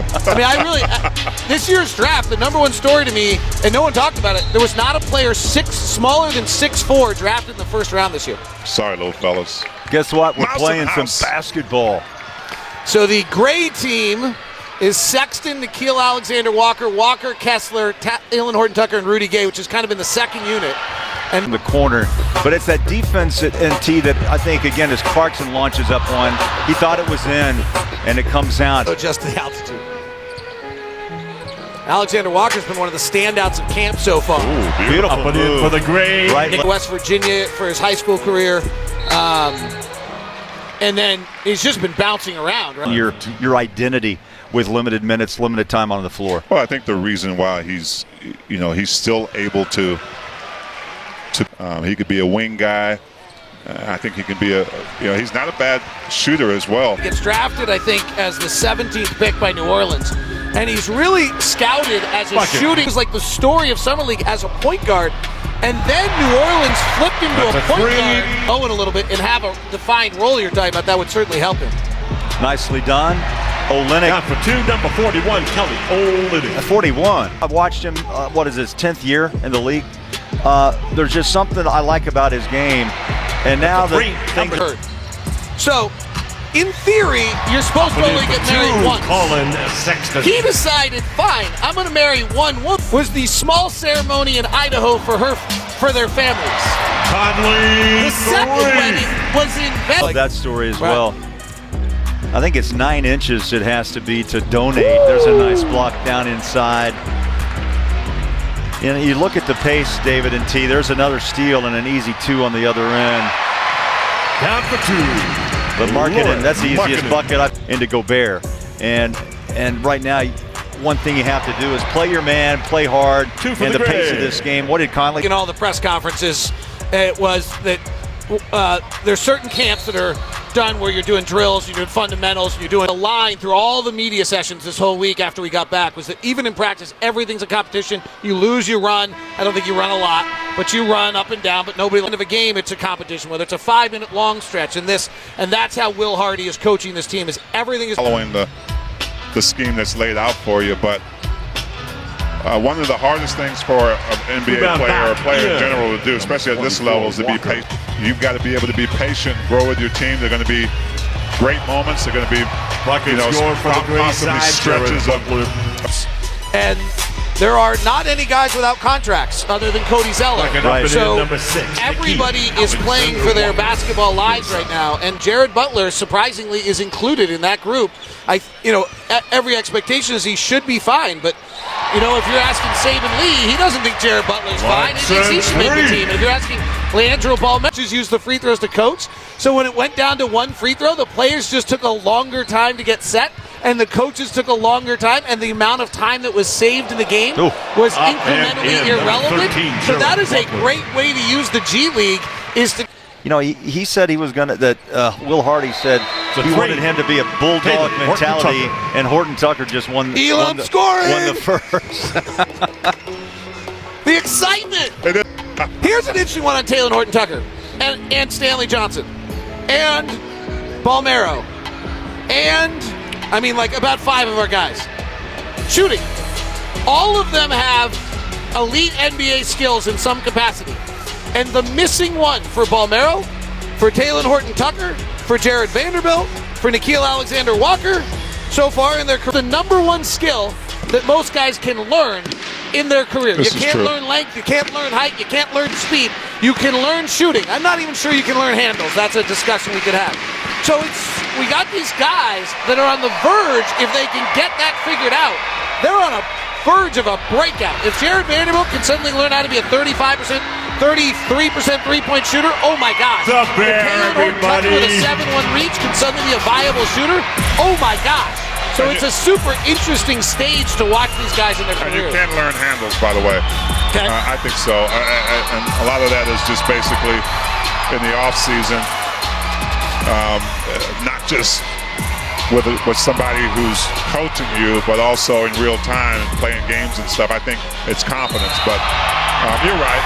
I mean, this year's draft, the number one story to me, and no one talked about it, there was not a player smaller than 6'4" drafted in the first round this year. Sorry, little fellas. Guess what? We're playing some basketball. So the gray team is Sexton, Nickeil Alexander-Walker, Walker, Kessler, Talen Horton-Tucker, and Rudy Gay, which has kind of been the second unit. And the corner, but it's that defense at NT that I think, again, as Clarkson launches up one, he thought it was in, and it comes out. Just the altitude. Alexander Walker's been one of the standouts of camp so far. Ooh, beautiful move for the gray. Right. West Virginia for his high school career. And then he's just been bouncing around. Right? Your identity with limited minutes, limited time on the floor. Well, I think the reason why he's still able to he could be a wing guy. I think he can be he's not a bad shooter as well. He gets drafted, I think, as the 17th pick by New Orleans. And he's really scouted as a shooting. It's like the story of Summer League as a point guard. And then New Orleans flipped him to a point guard, Owen a little bit, and have a defined role you're talking about. That would certainly help him. Nicely done. Olynyk. Down for two, number 41, Kelly Olynyk. 41. I've watched him, his 10th year in the league. There's just something I like about his game. And now the thing hurt. So, in theory, you're supposed to only get married once. Colin Sexton. He decided, fine, I'm going to marry one woman. Was the small ceremony in Idaho for their families. Conley. The second wedding was in Vegas. that story as well. I think it's 9 inches it has to be to donate. There's a nice block down inside. You look at the pace, David and T. There's another steal and an easy 2 on the other end. Down for 2. But mark it in. That's the easiest bucket into Gobert. And right now, one thing you have to do is play your man, play hard, and the pace of this game. What did Conley? In all the press conferences, it was that there's certain camps that are done where you're doing drills, you're doing fundamentals, you're doing a line through all the media sessions this whole week after we got back, was that even in practice, everything's a competition. You lose, you run. I don't think you run a lot, but you run up and down, but nobody, at the end of a game, it's a competition, whether it's a 5-minute long stretch and that's how Will Hardy is coaching this team, is everything is following the scheme that's laid out for you, but one of the hardest things for an NBA player or a player in general to do, especially at this level, is to be patient. You've got to be able to be patient, grow with your team. They're going to be great moments. They're going to be, possibly stretches of. And there are not any guys without contracts other than Cody Zeller. Right. So everybody is playing for their basketball lives right now, and Jared Butler surprisingly is included in that group. Every expectation is he should be fine, but if you're asking Saben Lee, he doesn't think Jared Butler's fine. He thinks he should make the team. And if you're asking Leandro Bolmaro, just use the free throws to coach. So when it went down to one free throw, the players just took a longer time to get set, and the coaches took a longer time, and the amount of time that was saved in the game was incrementally irrelevant. So that is a great way to use the G League, is to... he said he was going to, Will Hardy said he wanted him to be a bulldog mentality, and Horton-Tucker just won the first. The excitement! Here's an interesting one on Talen Horton-Tucker and Stanley Johnson and Bolmaro and, about 5 of our guys. Shooting. All of them have elite NBA skills in some capacity. And the missing one for Bolmaro, for Talen Horton-Tucker, for Jared Vanderbilt, for Nickeil Alexander-Walker, so far in their career, the number one skill that most guys can learn in their career. You can't learn length, you can't learn height, you can't learn speed. You can learn shooting. I'm not even sure you can learn handles. That's a discussion we could have. So we got these guys that are on the verge, if they can get that figured out, they're on a verge of a breakout. If Jared Vanderbilt can suddenly learn how to be a 33% three-point shooter, oh my gosh. The Bear, everybody. With a 7-1 reach can suddenly be a viable shooter, oh my gosh. So it's a super interesting stage to watch these guys in their careers. You can learn handles, by the way. Okay. I think so. And a lot of that is just basically in the off-season, not just with somebody who's coaching you, but also in real time and playing games and stuff. I think it's confidence, but you're right.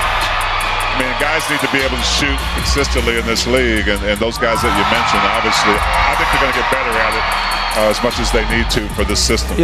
Guys need to be able to shoot consistently in this league, and those guys that you mentioned, obviously, I think they're going to get better at it as much as they need to for this system.